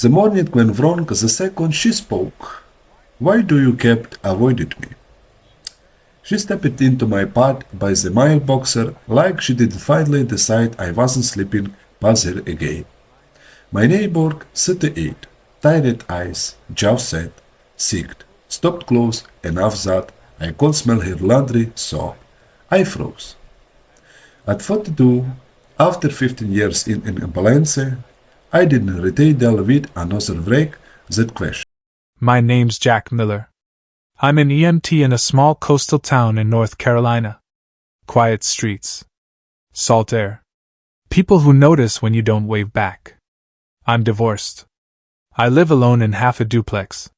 The morning went wrong the second she spoke. Why do you kept avoiding me? She stepped into my path by the mailboxer like she did finally decide I wasn't sleeping past her again. My neighbor, 38, tired eyes, jaw set, sick, stopped close enough that I could smell her laundry soap. I froze. At 42, after 15 years in an ambulance, I didn't retaliate with another break that question. My name's Jack Miller. I'm an EMT in a small coastal town in North Carolina. Quiet streets. Salt air. People who notice when you don't wave back. I'm divorced. I live alone in half a duplex.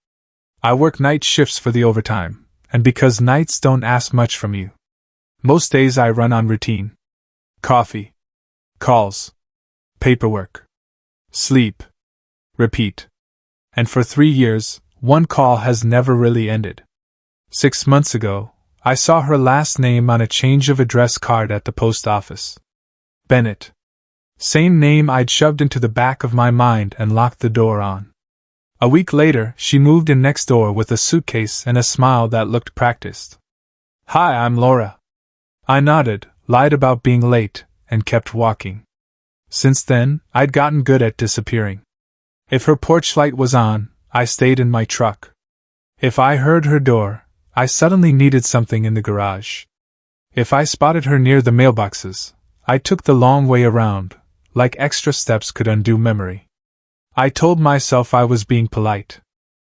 I work night shifts for the overtime, and because nights don't ask much from you. Most days I run on routine. Coffee. Calls. Paperwork. Sleep. Repeat. And for 3 years, one call has never really ended. 6 months ago, I saw her last name on a change of address card at the post office. Bennett. Same name I'd shoved into the back of my mind and locked the door on. A week later, she moved in next door with a suitcase and a smile that looked practiced. Hi, I'm Laura. I nodded, lied about being late, and kept walking. Since then, I'd gotten good at disappearing. If her porch light was on, I stayed in my truck. If I heard her door, I suddenly needed something in the garage. If I spotted her near the mailboxes, I took the long way around, like extra steps could undo memory. I told myself I was being polite.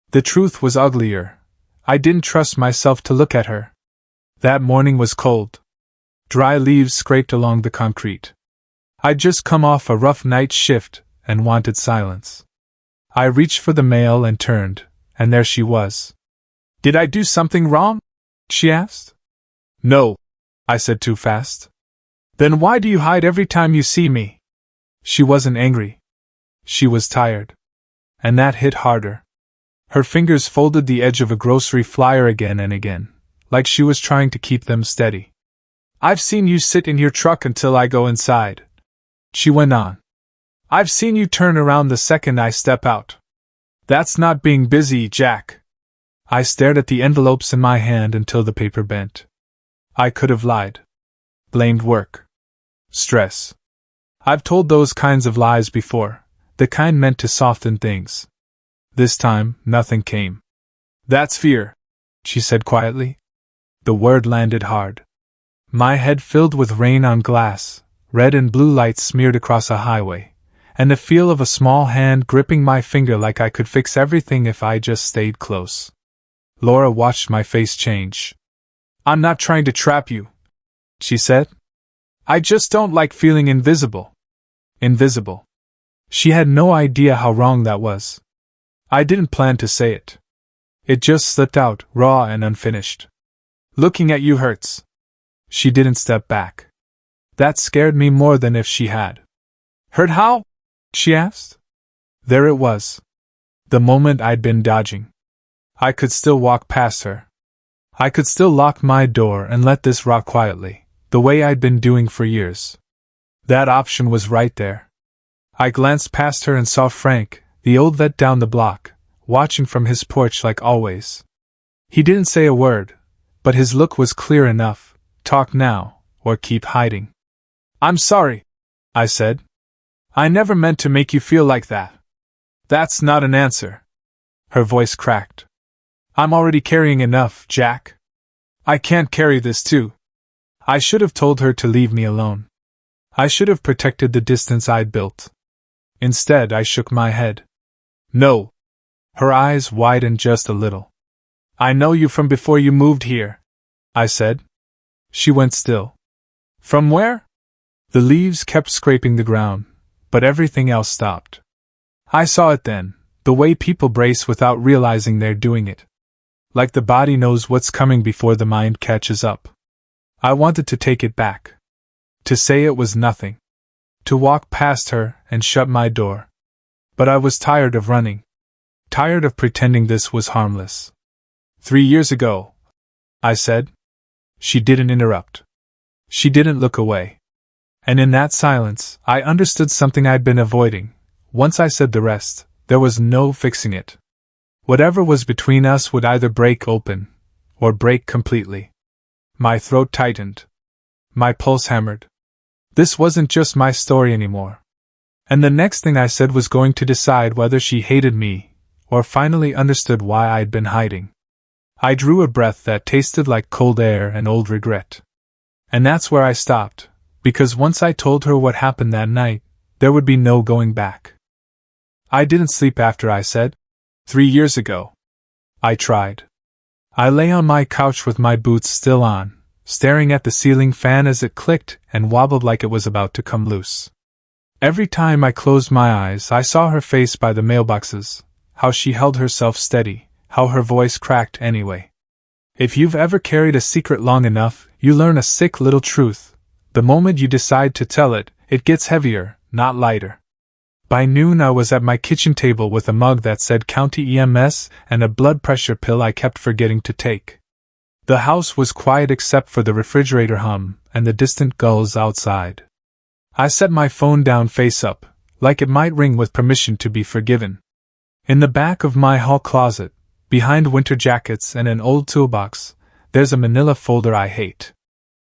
The truth was uglier. I didn't trust myself to look at her. That morning was cold. Dry leaves scraped along the concrete. I'd just come off a rough night shift and wanted silence. I reached for the mail and turned, and there she was. Did I do something wrong? She asked. No, I said too fast. Then why do you hide every time you see me? She wasn't angry. She was tired. And that hit harder. Her fingers folded the edge of a grocery flyer again and again, like she was trying to keep them steady. I've seen you sit in your truck until I go inside. She went on. I've seen you turn around the second I step out. That's not being busy, Jack. I stared at the envelopes in my hand until the paper bent. I could have lied. Blamed work. Stress. I've told those kinds of lies before, the kind meant to soften things. This time, nothing came. That's fear, she said quietly. The word landed hard. My head filled with rain on glass, red and blue lights smeared across a highway, and the feel of a small hand gripping my finger like I could fix everything if I just stayed close. Laura watched my face change. I'm not trying to trap you, she said. I just don't like feeling invisible. Invisible. She had no idea how wrong that was. I didn't plan to say it. It just slipped out, raw and unfinished. Looking at you hurts. She didn't step back. That scared me more than if she had. Hurt how? She asked. There it was. The moment I'd been dodging. I could still walk past her. I could still lock my door and let this rot quietly, the way I'd been doing for years. That option was right there. I glanced past her and saw Frank, the old vet down the block, watching from his porch like always. He didn't say a word, but his look was clear enough. Talk now, or keep hiding. I'm sorry, I said. I never meant to make you feel like that. That's not an answer. Her voice cracked. I'm already carrying enough, Jack. I can't carry this too. I should have told her to leave me alone. I should have protected the distance I'd built. Instead, I shook my head. No. Her eyes widened just a little. I know you from before you moved here, I said. She went still. From where? The leaves kept scraping the ground, but everything else stopped. I saw it then, the way people brace without realizing they're doing it. Like the body knows what's coming before the mind catches up. I wanted to take it back. To say it was nothing. To walk past her and shut my door. But I was tired of running. Tired of pretending this was harmless. 3 years ago, I said. She didn't interrupt. She didn't look away. And in that silence, I understood something I'd been avoiding. Once I said the rest, There was no fixing it. Whatever was between us would either break open, or break completely. My throat tightened. My pulse hammered. This wasn't just my story anymore. And the next thing I said was going to decide whether she hated me, or finally understood why I'd been hiding. I drew a breath that tasted like cold air and old regret. And that's where I stopped, because once I told her what happened that night, there would be no going back. I didn't sleep after I said, 3 years ago. I tried. I lay on my couch with my boots still on, staring at the ceiling fan as it clicked and wobbled like it was about to come loose. Every time I closed my eyes, I saw her face by the mailboxes, how she held herself steady, how her voice cracked anyway. If you've ever carried a secret long enough, you learn a sick little truth. The moment you decide to tell it, it gets heavier, not lighter. By noon I was at my kitchen table with a mug that said County EMS and a blood pressure pill I kept forgetting to take. The house was quiet except for the refrigerator hum and the distant gulls outside. I set my phone down face up, like it might ring with permission to be forgiven. In the back of my hall closet, behind winter jackets and an old toolbox, there's a manila folder I hate.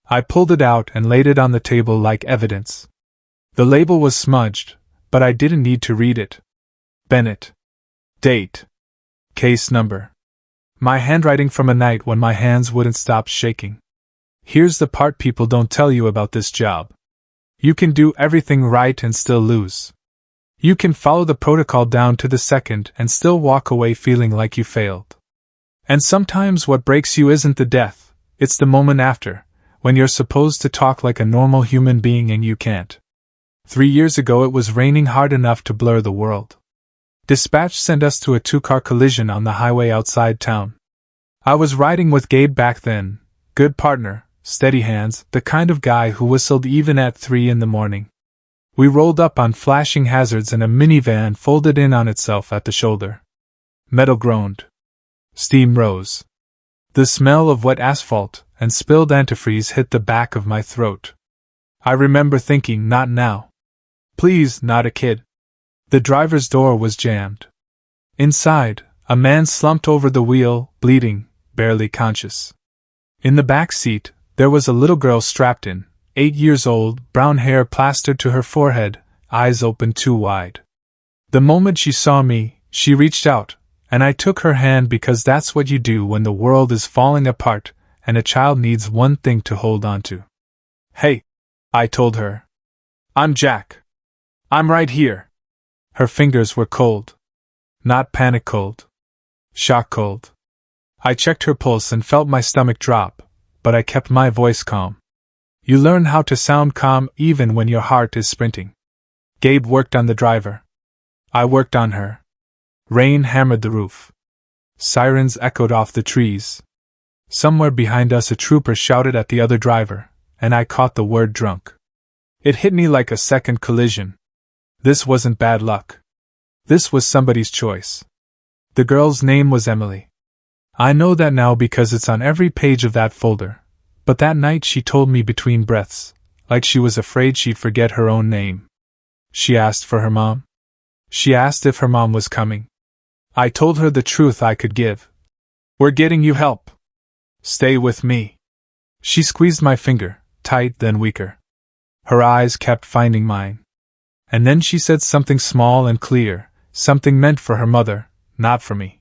I pulled it out and laid it on the table like evidence. The label was smudged, but I didn't need to read it. Bennett. Date. Case number. My handwriting from a night when my hands wouldn't stop shaking. Here's the part people don't tell you about this job. You can do everything right and still lose. You can follow the protocol down to the second and still walk away feeling like you failed. And sometimes what breaks you isn't the death, it's the moment after, when you're supposed to talk like a normal human being and you can't. 3 years ago it was raining hard enough to blur the world. Dispatch sent us to a 2-car collision on the highway outside town. I was riding with Gabe back then, good partner, steady hands, the kind of guy who whistled even at 3 in the morning. We rolled up on flashing hazards and a minivan folded in on itself at the shoulder. Metal groaned. Steam rose. The smell of wet asphalt and spilled antifreeze hit the back of my throat. I remember thinking, not now. Please, not a kid. The driver's door was jammed. Inside, a man slumped over the wheel, bleeding, barely conscious. In the back seat, there was a little girl strapped in, 8 years old, brown hair plastered to her forehead, eyes open too wide. The moment she saw me, she reached out, and I took her hand because that's what you do when the world is falling apart and a child needs one thing to hold on to. Hey, I told her. I'm Jack. I'm right here. Her fingers were cold. Not panic cold. Shock cold. I checked her pulse and felt my stomach drop, but I kept my voice calm. You learn how to sound calm even when your heart is sprinting. Gabe worked on the driver. I worked on her. Rain hammered the roof. Sirens echoed off the trees. Somewhere behind us a trooper shouted at the other driver, and I caught the word drunk. It hit me like a second collision. This wasn't bad luck. This was somebody's choice. The girl's name was Emily. I know that now because it's on every page of that folder, but that night she told me between breaths, like she was afraid she'd forget her own name. She asked for her mom. She asked if her mom was coming. I told her the truth I could give. We're getting you help. Stay with me. She squeezed my finger, tight then weaker. Her eyes kept finding mine. And then she said something small and clear, something meant for her mother, not for me.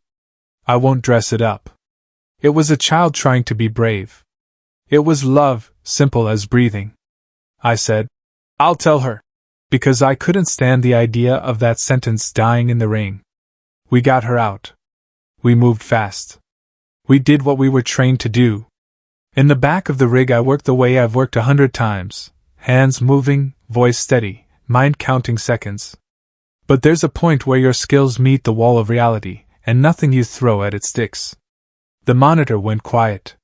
I won't dress it up. It was a child trying to be brave. It was love, simple as breathing. I said, I'll tell her. Because I couldn't stand the idea of that sentence dying in the rain. We got her out. We moved fast. We did what we were trained to do. In the back of the rig I worked the way I've worked 100 times, hands moving, voice steady, mind counting seconds. But there's a point where your skills meet the wall of reality, and nothing you throw at it sticks. The monitor went quiet.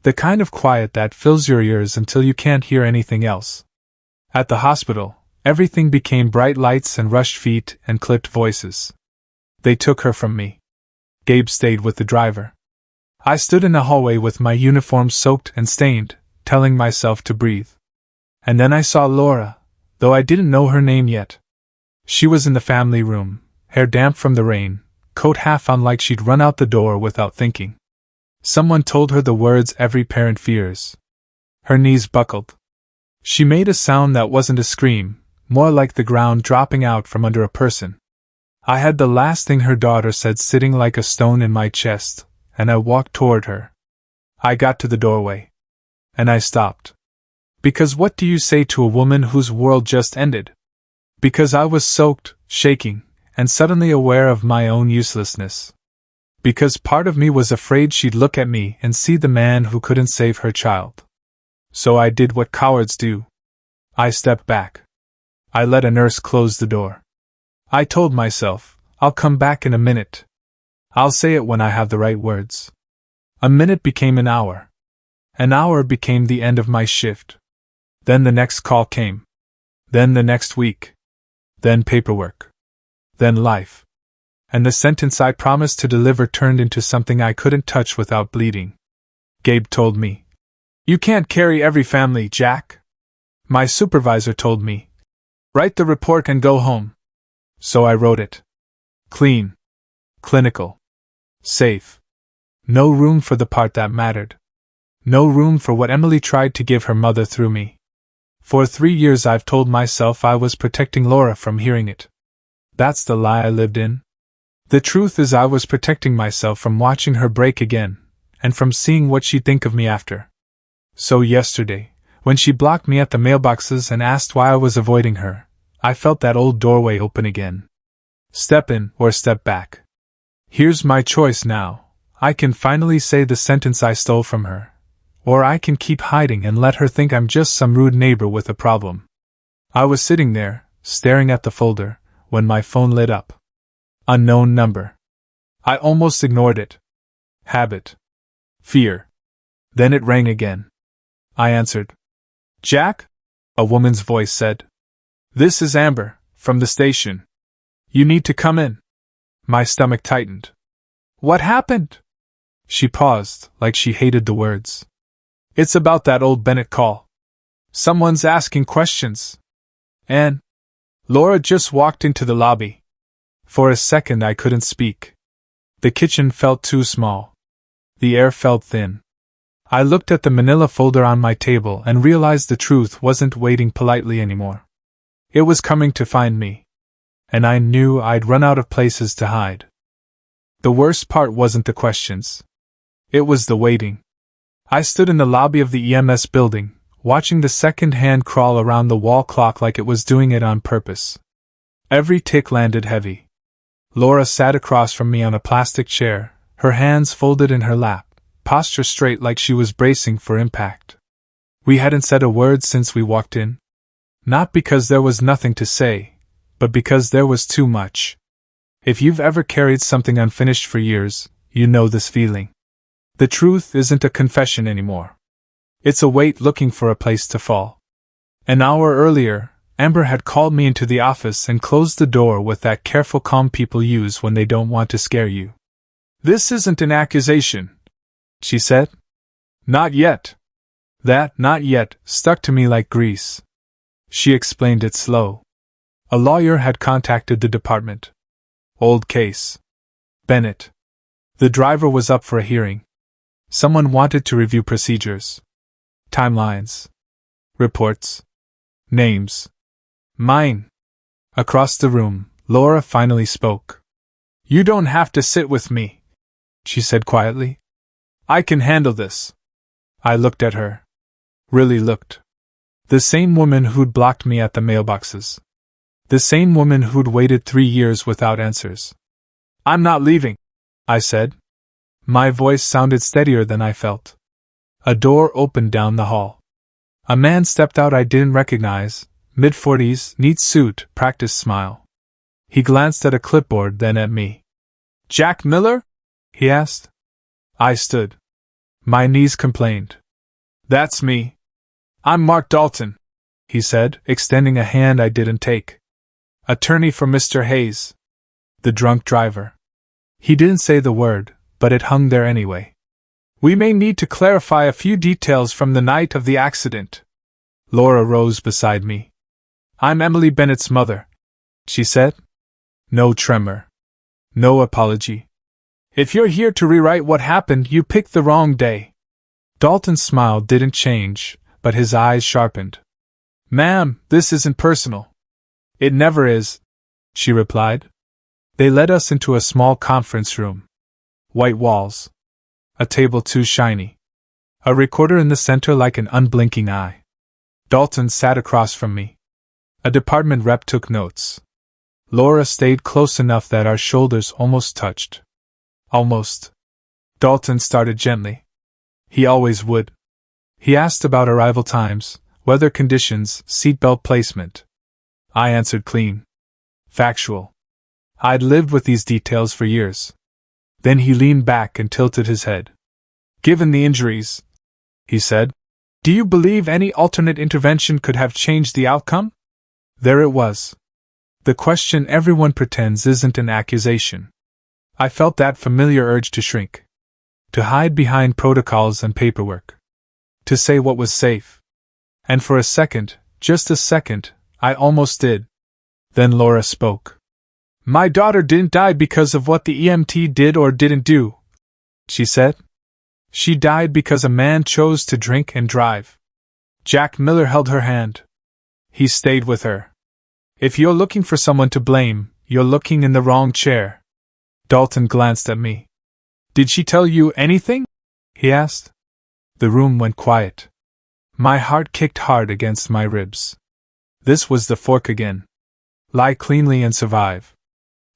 The kind of quiet that fills your ears until you can't hear anything else. At the hospital, everything became bright lights and rushed feet and clipped voices. They took her from me. Gabe stayed with the driver. I stood in the hallway with my uniform soaked and stained, telling myself to breathe. And then I saw Laura, though I didn't know her name yet. She was in the family room, hair damp from the rain, coat half on like she'd run out the door without thinking. Someone told her the words every parent fears. Her knees buckled. She made a sound that wasn't a scream, more like the ground dropping out from under a person. I had the last thing her daughter said sitting like a stone in my chest, and I walked toward her. I got to the doorway. And I stopped. Because what do you say to a woman whose world just ended? Because I was soaked, shaking, and suddenly aware of my own uselessness. Because part of me was afraid she'd look at me and see the man who couldn't save her child. So I did what cowards do. I stepped back. I let a nurse close the door. I told myself, I'll come back in a minute. I'll say it when I have the right words. A minute became an hour. An hour became the end of my shift. Then the next call came. Then the next week. Then paperwork. Then life. And the sentence I promised to deliver turned into something I couldn't touch without bleeding. Gabe told me, "You can't carry every family, Jack." My supervisor told me, "Write the report and go home." So I wrote it. Clean. Clinical. Safe. No room for the part that mattered. No room for what Emily tried to give her mother through me. For 3 years I've told myself I was protecting Laura from hearing it. That's the lie I lived in. The truth is I was protecting myself from watching her break again, and from seeing what she'd think of me after. So yesterday, when she blocked me at the mailboxes and asked why I was avoiding her, I felt that old doorway open again. Step in or step back. Here's my choice now. I can finally say the sentence I stole from her. Or I can keep hiding and let her think I'm just some rude neighbor with a problem. I was sitting there, staring at the folder, when my phone lit up. Unknown number. I almost ignored it. Habit. Fear. Then it rang again. I answered. "Jack?" a woman's voice said. "This is Amber, from the station. You need to come in." My stomach tightened. "What happened?" She paused, like she hated the words. "It's about that old Bennett call. Someone's asking questions. And Laura just walked into the lobby." For a second I couldn't speak. The kitchen felt too small. The air felt thin. I looked at the manila folder on my table and realized the truth wasn't waiting politely anymore. It was coming to find me. And I knew I'd run out of places to hide. The worst part wasn't the questions. It was the waiting. I stood in the lobby of the EMS building, watching the second hand crawl around the wall clock like it was doing it on purpose. Every tick landed heavy. Laura sat across from me on a plastic chair, her hands folded in her lap, posture straight like she was bracing for impact. We hadn't said a word since we walked in. Not because there was nothing to say, but because there was too much. If you've ever carried something unfinished for years, you know this feeling. The truth isn't a confession anymore. It's a weight looking for a place to fall. An hour earlier, Amber had called me into the office and closed the door with that careful calm people use when they don't want to scare you. "This isn't an accusation," she said. "Not yet." That "not yet" stuck to me like grease. She explained it slow. A lawyer had contacted the department. Old case. Bennett. The driver was up for a hearing. Someone wanted to review procedures. Timelines. Reports. Names. Mine. Across the room, Laura finally spoke. "You don't have to sit with me," she said quietly. "I can handle this." I looked at her. Really looked. The same woman who'd blocked me at the mailboxes. The same woman who'd waited 3 years without answers. "I'm not leaving," I said. My voice sounded steadier than I felt. A door opened down the hall. A man stepped out I didn't recognize, mid-40s, neat suit, practiced smile. He glanced at a clipboard, then at me. "Jack Miller?" he asked. I stood. My knees complained. "That's me. I'm Mark Dalton," he said, extending a hand I didn't take. "Attorney for Mr. Hayes, the drunk driver." He didn't say the word, but it hung there anyway. "We may need to clarify a few details from the night of the accident." Laura rose beside me. "I'm Emily Bennett's mother," she said. No tremor. No apology. If you're here to rewrite what happened, you picked the wrong day. Dalton's smile didn't change, but his eyes sharpened. Ma'am, this isn't personal. It never is, she replied. They led us into a small conference room. White walls. A table too shiny. A recorder in the center like an unblinking eye. Dalton sat across from me. A department rep took notes. Laura stayed close enough that our shoulders almost touched. Almost. Dalton started gently. He always would. He asked about arrival times, weather conditions, seatbelt placement. I answered clean. Factual. I'd lived with these details for years. Then he leaned back and tilted his head. Given the injuries, he said, do you believe any alternate intervention could have changed the outcome? There it was. The question everyone pretends isn't an accusation. I felt that familiar urge to shrink. To hide behind protocols and paperwork. To say what was safe. And for a second, just a second, I almost did. Then Laura spoke. My daughter didn't die because of what the EMT did or didn't do, she said. She died because a man chose to drink and drive. Jack Miller held her hand. He stayed with her. If you're looking for someone to blame, you're looking in the wrong chair. Dalton glanced at me. Did she tell you anything? He asked. The room went quiet. My heart kicked hard against my ribs. This was the fork again. Lie cleanly and survive.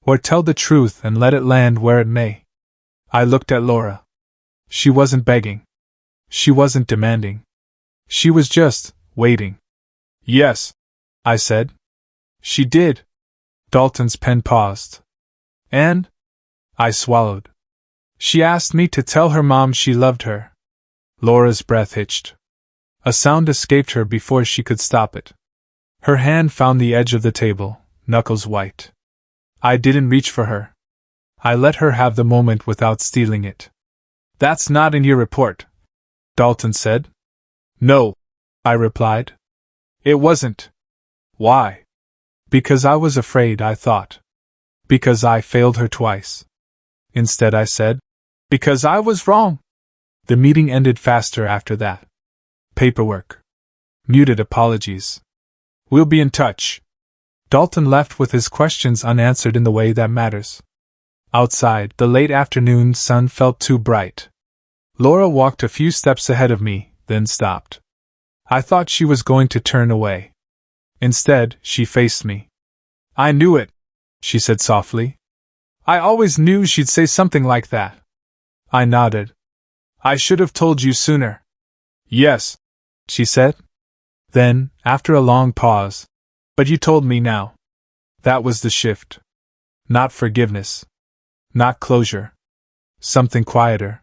Or tell the truth and let it land where it may. I looked at Laura. She wasn't begging. She wasn't demanding. She was just waiting. Yes, I said. She did. Dalton's pen paused. And? I swallowed. She asked me to tell her mom she loved her. Laura's breath hitched. A sound escaped her before she could stop it. Her hand found the edge of the table, knuckles white. I didn't reach for her. I let her have the moment without stealing it. That's not in your report, Dalton said. No, I replied. It wasn't. Why? Because I was afraid, I thought. Because I failed her twice. Instead I said, because I was wrong. The meeting ended faster after that. Paperwork. Muted apologies. We'll be in touch. Dalton left with his questions unanswered in the way that matters. Outside, the late afternoon sun felt too bright. Laura walked a few steps ahead of me, then stopped. I thought she was going to turn away. Instead, she faced me. I knew it, she said softly. I always knew she'd say something like that. I nodded. I should have told you sooner. Yes, she said. Then, after a long pause, but you told me now. That was the shift. Not forgiveness. Not closure. Something quieter.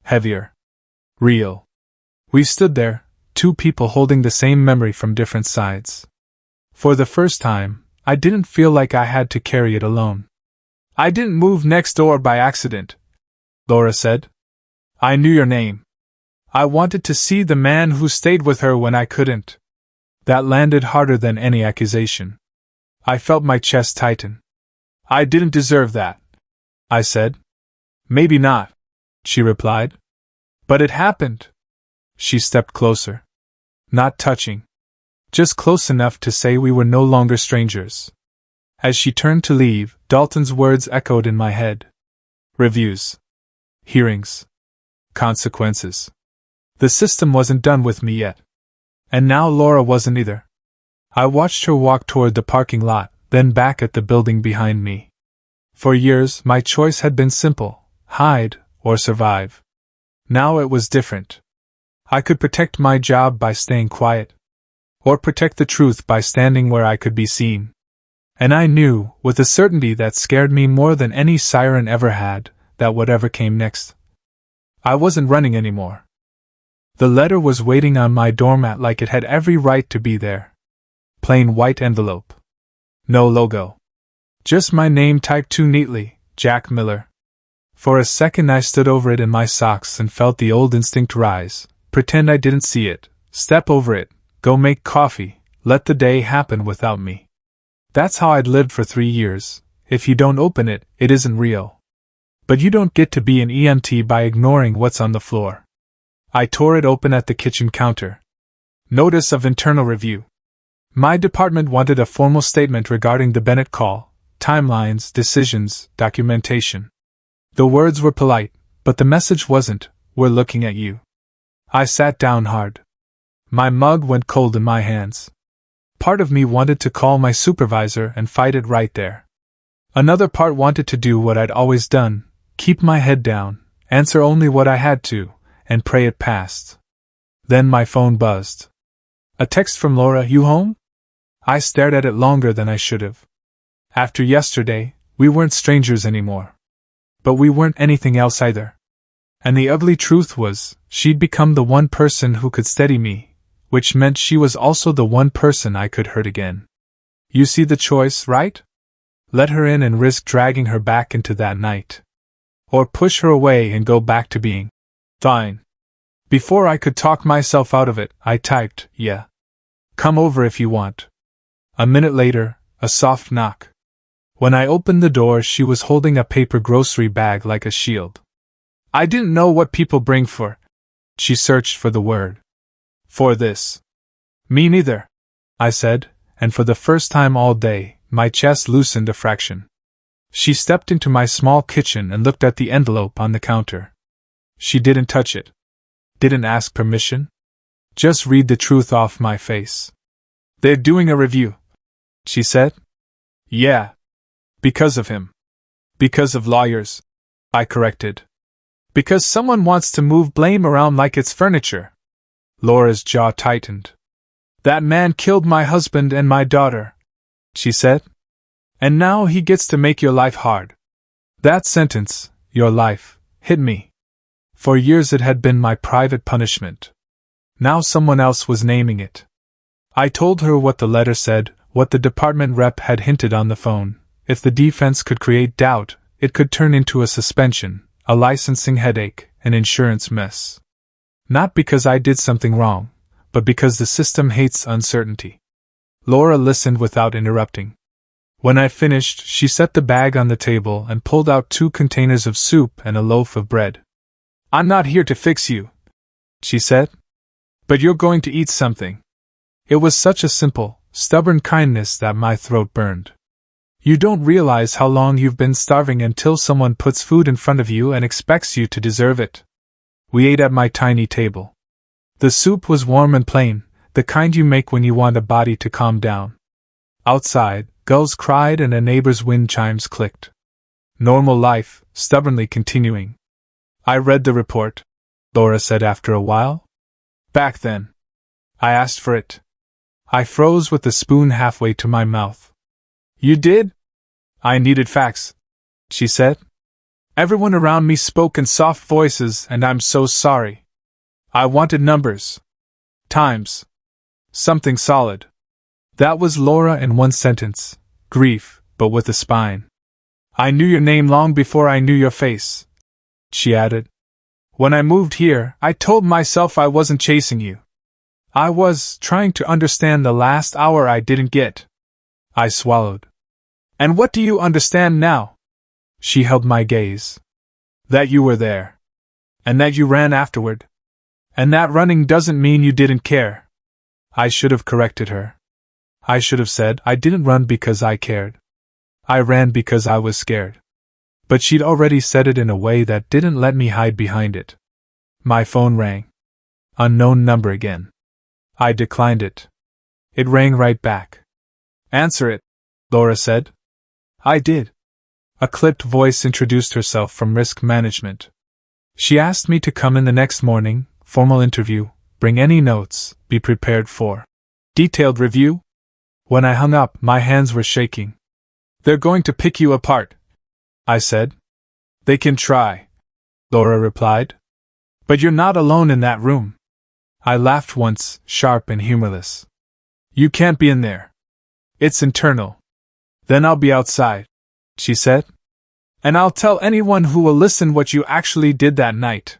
Heavier. Real. We stood there, two people holding the same memory from different sides. For the first time, I didn't feel like I had to carry it alone. I didn't move next door by accident, Laura said. I knew your name. I wanted to see the man who stayed with her when I couldn't. That landed harder than any accusation. I felt my chest tighten. I didn't deserve that, I said. Maybe not, she replied. But it happened. She stepped closer. Not touching. Just close enough to say we were no longer strangers. As she turned to leave, Dalton's words echoed in my head. Reviews. Hearings. Consequences. The system wasn't done with me yet. And now Laura wasn't either. I watched her walk toward the parking lot, then back at the building behind me. For years, my choice had been simple: hide or survive. Now it was different. I could protect my job by staying quiet, or protect the truth by standing where I could be seen. And I knew, with a certainty that scared me more than any siren ever had, that whatever came next, I wasn't running anymore. The letter was waiting on my doormat like it had every right to be there. Plain white envelope. No logo. Just my name typed too neatly, Jack Miller. For a second I stood over it in my socks and felt the old instinct rise. Pretend I didn't see it, step over it, go make coffee, let the day happen without me. That's how I'd lived for 3 years, if you don't open it, it isn't real. But you don't get to be an EMT by ignoring what's on the floor. I tore it open at the kitchen counter. Notice of internal review. My department wanted a formal statement regarding the Bennett call, timelines, decisions, documentation. The words were polite, but the message wasn't, "We're looking at you." I sat down hard. My mug went cold in my hands. Part of me wanted to call my supervisor and fight it right there. Another part wanted to do what I'd always done, keep my head down, answer only what I had to, and pray it passed. Then my phone buzzed. A text from Laura. "You home?" I stared at it longer than I should have. After yesterday, we weren't strangers anymore. But we weren't anything else either. And the ugly truth was, she'd become the one person who could steady me, which meant she was also the one person I could hurt again. You see the choice, right? Let her in and risk dragging her back into that night. Or push her away and go back to being fine. Before I could talk myself out of it, I typed, "Yeah. Come over if you want." A minute later, a soft knock. When I opened the door, she was holding a paper grocery bag like a shield. "I didn't know what people bring for." She searched for the word. "For this." "Me neither," I said, and for the first time all day, my chest loosened a fraction. She stepped into my small kitchen and looked at the envelope on the counter. She didn't touch it. Didn't ask permission. Just read the truth off my face. "They're doing a review," she said. "Yeah. Because of him. Because of lawyers," I corrected. "Because someone wants to move blame around like it's furniture." Laura's jaw tightened. "That man killed my husband and my daughter," she said. "And now he gets to make your life hard." That sentence, "your life," hit me. For years it had been my private punishment. Now someone else was naming it. I told her what the letter said, what the department rep had hinted on the phone. If the defense could create doubt, it could turn into a suspension, a licensing headache, an insurance mess. Not because I did something wrong, but because the system hates uncertainty. Laura listened without interrupting. When I finished, she set the bag on the table and pulled out 2 containers of soup and a loaf of bread. "I'm not here to fix you," she said. "But you're going to eat something." It was such a simple, stubborn kindness that my throat burned. You don't realize how long you've been starving until someone puts food in front of you and expects you to deserve it. We ate at my tiny table. The soup was warm and plain, the kind you make when you want a body to calm down. Outside, gulls cried and a neighbor's wind chimes clicked. Normal life, stubbornly continuing. "I read the report," Laura said after a while. "Back then. I asked for it." I froze with the spoon halfway to my mouth. "You did?" "I needed facts," she said. "Everyone around me spoke in soft voices, and I'm so sorry. I wanted numbers. Times. Something solid." That was Laura in one sentence. Grief, but with a spine. "I knew your name long before I knew your face," she added. "When I moved here, I told myself I wasn't chasing you. I was trying to understand the last hour I didn't get." I swallowed. "And what do you understand now?" She held my gaze. "That you were there. And that you ran afterward. And that running doesn't mean you didn't care." I should have corrected her. I should have said I didn't run because I cared. I ran because I was scared. But she'd already said it in a way that didn't let me hide behind it. My phone rang. Unknown number again. I declined it. It rang right back. "Answer it," Laura said. I did. A clipped voice introduced herself from risk management. She asked me to come in the next morning, formal interview, bring any notes, be prepared for detailed review. When I hung up, my hands were shaking. "They're going to pick you apart," I said. "They can try," Laura replied. "But you're not alone in that room." I laughed once, sharp and humorless. "You can't be in there. It's internal." "Then I'll be outside," she said. "And I'll tell anyone who will listen what you actually did that night."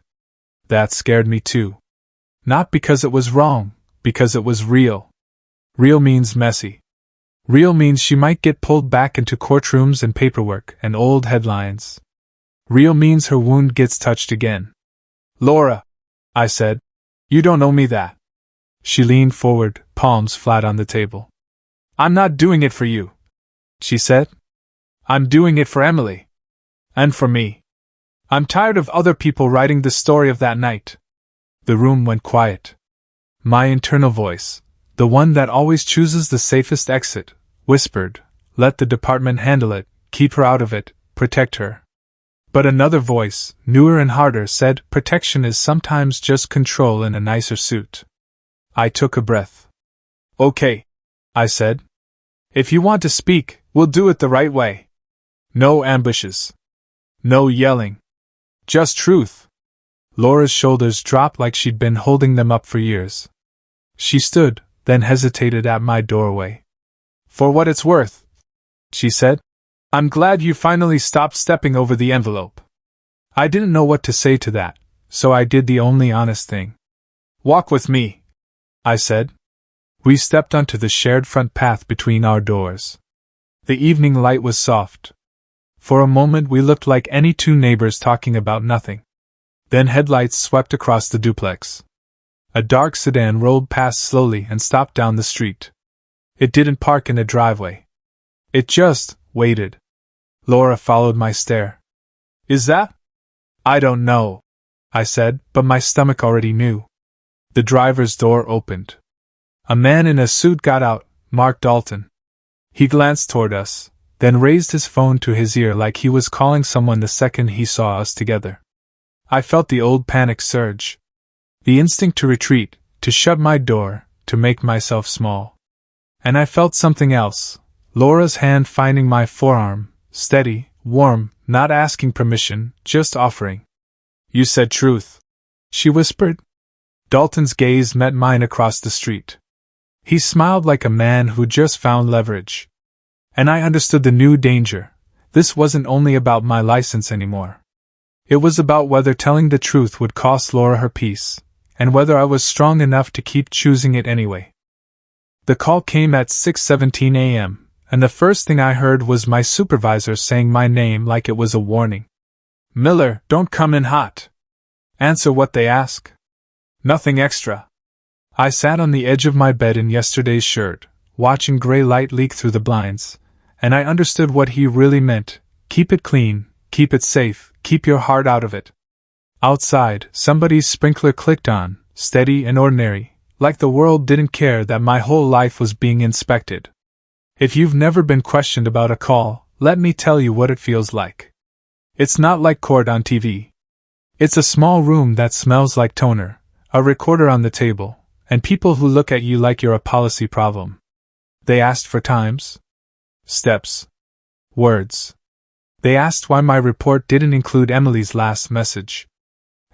That scared me too. Not because it was wrong, because it was real. Real means messy. Real means she might get pulled back into courtrooms and paperwork and old headlines. Real means her wound gets touched again. Laura, I said, you don't owe me that. She leaned forward, palms flat on the table. I'm not doing it for you, she said. I'm doing it for Emily. And for me. I'm tired of other people writing the story of that night. The room went quiet. My internal voice, the one that always chooses the safest exit, whispered, let the department handle it, keep her out of it, protect her. But another voice, newer and harder, said, protection is sometimes just control in a nicer suit. I took a breath. Okay, I said. If you want to speak, we'll do it the right way. No ambushes. No yelling. Just truth. Laura's shoulders dropped like she'd been holding them up for years. She stood, then hesitated at my doorway. For what it's worth, she said, I'm glad you finally stopped stepping over the envelope. I didn't know what to say to that, so I did the only honest thing. Walk with me, I said. We stepped onto the shared front path between our doors. The evening light was soft. For a moment we looked like any two neighbors talking about nothing. Then headlights swept across the duplex. A dark sedan rolled past slowly and stopped down the street. It didn't park in a driveway. It just waited. Laura followed my stare. Is that? I don't know, I said, but my stomach already knew. The driver's door opened. A man in a suit got out, Mark Dalton. He glanced toward us, then raised his phone to his ear like he was calling someone the second he saw us together. I felt the old panic surge. The instinct to retreat, to shut my door, to make myself small. And I felt something else, Laura's hand finding my forearm, steady, warm, not asking permission, just offering. You said truth, she whispered. Dalton's gaze met mine across the street. He smiled like a man who just found leverage. And I understood the new danger. This wasn't only about my license anymore. It was about whether telling the truth would cost Laura her peace, and whether I was strong enough to keep choosing it anyway. The call came at 6:17 a.m., and the first thing I heard was my supervisor saying my name like it was a warning. Miller, don't come in hot. Answer what they ask. Nothing extra. I sat on the edge of my bed in yesterday's shirt, watching gray light leak through the blinds, and I understood what he really meant. Keep it clean, keep it safe, keep your heart out of it. Outside, somebody's sprinkler clicked on, steady and ordinary, like the world didn't care that my whole life was being inspected. If you've never been questioned about a call, let me tell you what it feels like. It's not like court on TV. It's a small room that smells like toner, a recorder on the table, and people who look at you like you're a policy problem. They asked for times, steps, words. They asked why my report didn't include Emily's last message.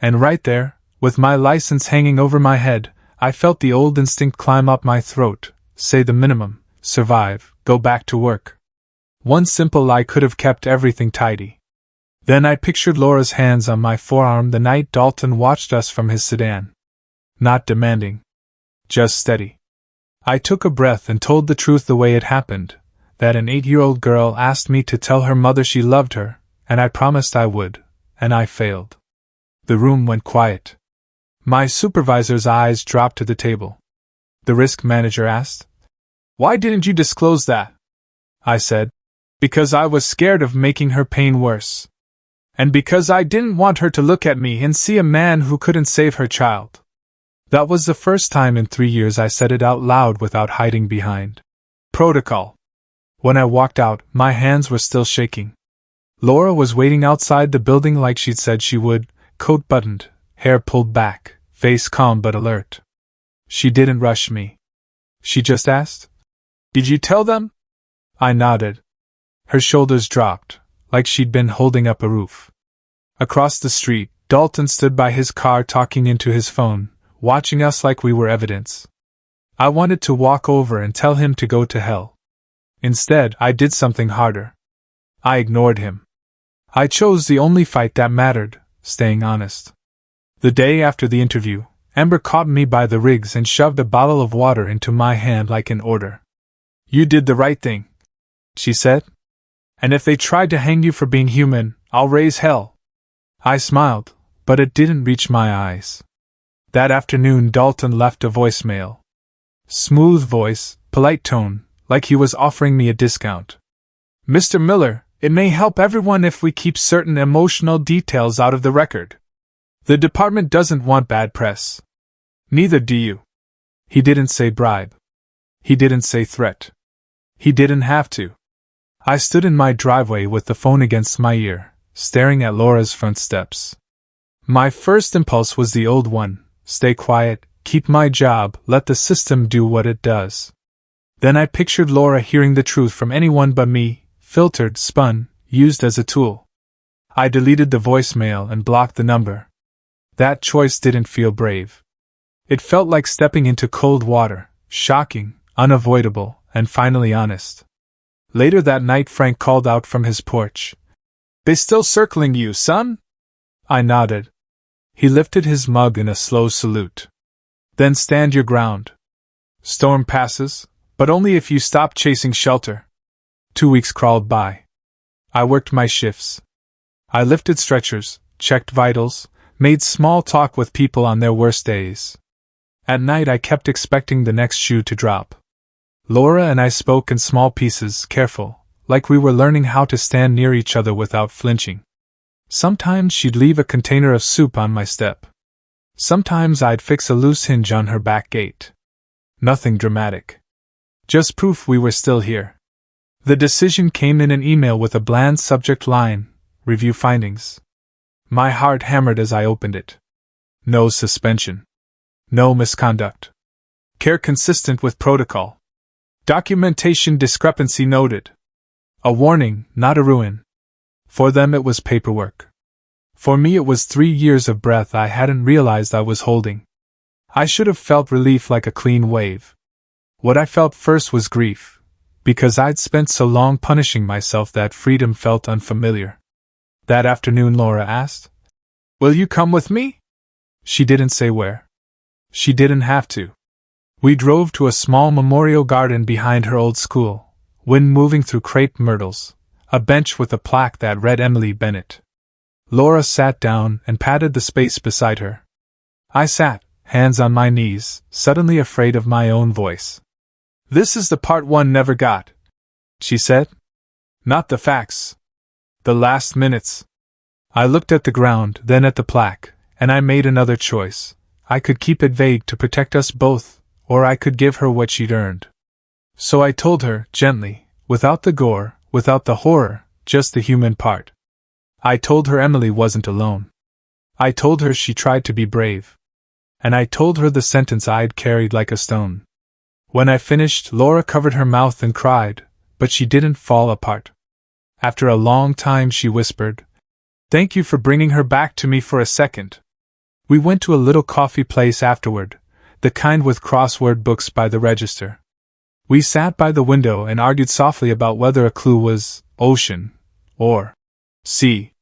And right there, with my license hanging over my head, I felt the old instinct climb up my throat, say the minimum, survive, go back to work. One simple lie could have kept everything tidy. Then I pictured Laura's hands on my forearm the night Dalton watched us from his sedan. Not demanding. Just steady. I took a breath and told the truth the way it happened, that an 8-year-old girl asked me to tell her mother she loved her, and I promised I would, and I failed. The room went quiet. My supervisor's eyes dropped to the table. The risk manager asked, "Why didn't you disclose that?" I said, "Because I was scared of making her pain worse. And because I didn't want her to look at me and see a man who couldn't save her child." That was the first time in 3 years I said it out loud without hiding behind protocol. When I walked out, my hands were still shaking. Laura was waiting outside the building like she'd said she would, coat buttoned, hair pulled back, face calm but alert. She didn't rush me. She just asked, "Did you tell them?" I nodded. Her shoulders dropped, like she'd been holding up a roof. Across the street, Dalton stood by his car talking into his phone, watching us like we were evidence. I wanted to walk over and tell him to go to hell. Instead, I did something harder. I ignored him. I chose the only fight that mattered, staying honest. The day after the interview, Amber caught me by the rigs and shoved a bottle of water into my hand like an order. You did the right thing, she said. And if they tried to hang you for being human, I'll raise hell. I smiled, but it didn't reach my eyes. That afternoon Dalton left a voicemail. Smooth voice, polite tone, like he was offering me a discount. Mr. Miller, it may help everyone if we keep certain emotional details out of the record. The department doesn't want bad press. Neither do you. He didn't say bribe. He didn't say threat. He didn't have to. I stood in my driveway with the phone against my ear, staring at Laura's front steps. My first impulse was the old one: stay quiet, keep my job, let the system do what it does. Then I pictured Laura hearing the truth from anyone but me, filtered, spun, used as a tool. I deleted the voicemail and blocked the number. That choice didn't feel brave. It felt like stepping into cold water, shocking, unavoidable, and finally honest. Later that night Frank called out from his porch. They still circling you, son? I nodded. He lifted his mug in a slow salute. Then stand your ground. Storm passes, but only if you stop chasing shelter. 2 weeks crawled by. I worked my shifts. I lifted stretchers, checked vitals, made small talk with people on their worst days. At night I kept expecting the next shoe to drop. Laura and I spoke in small pieces, careful, like we were learning how to stand near each other without flinching. Sometimes she'd leave a container of soup on my step. Sometimes I'd fix a loose hinge on her back gate. Nothing dramatic. Just proof we were still here. The decision came in an email with a bland subject line: review findings. My heart hammered as I opened it. No suspension. No misconduct. Care consistent with protocol. Documentation discrepancy noted. A warning, not a ruin. For them it was paperwork. For me it was 3 years of breath I hadn't realized I was holding. I should have felt relief like a clean wave. What I felt first was grief, because I'd spent so long punishing myself that freedom felt unfamiliar. That afternoon Laura asked, "Will you come with me?" She didn't say where. She didn't have to. We drove to a small memorial garden behind her old school, wind moving through crepe myrtles, a bench with a plaque that read Emily Bennett. Laura sat down and patted the space beside her. I sat, hands on my knees, suddenly afraid of my own voice. "This is the part one never got," she said. "Not the facts. The last minutes." I looked at the ground, then at the plaque, and I made another choice. I could keep it vague to protect us both, or I could give her what she'd earned. So I told her, gently, without the gore, without the horror, just the human part. I told her Emily wasn't alone. I told her she tried to be brave. And I told her the sentence I'd carried like a stone. When I finished, Laura covered her mouth and cried, but she didn't fall apart. After a long time she whispered, "Thank you for bringing her back to me for a second." We went to a little coffee place afterward, the kind with crossword books by the register. We sat by the window and argued softly about whether a clue was ocean or sea.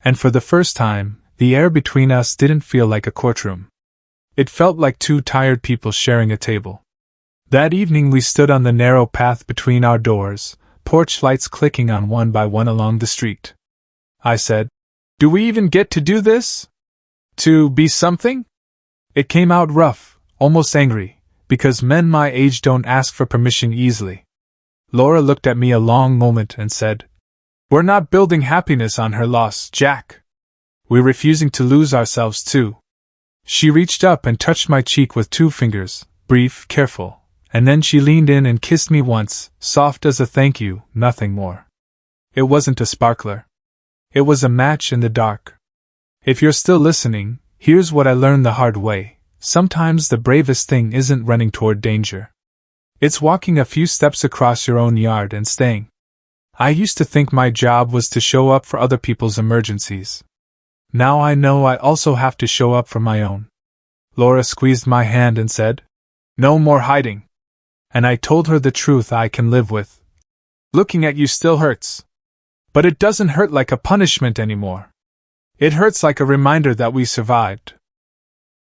And for the first time, the air between us didn't feel like a courtroom. It felt like two tired people sharing a table. That evening we stood on the narrow path between our doors, porch lights clicking on one by one along the street. I said, "Do we even get to do this? To be something?" It came out rough, almost angry, because men my age don't ask for permission easily. Laura looked at me a long moment and said, "We're not building happiness on her loss, Jack. We're refusing to lose ourselves too." She reached up and touched my cheek with 2 fingers, brief, careful, and then she leaned in and kissed me once, soft as a thank you, nothing more. It wasn't a sparkler. It was a match in the dark. If you're still listening, here's what I learned the hard way. Sometimes the bravest thing isn't running toward danger. It's walking a few steps across your own yard and staying. I used to think my job was to show up for other people's emergencies. Now I know I also have to show up for my own. Laura squeezed my hand and said, "No more hiding." And I told her the truth I can live with. "Looking at you still hurts. But it doesn't hurt like a punishment anymore. It hurts like a reminder that we survived."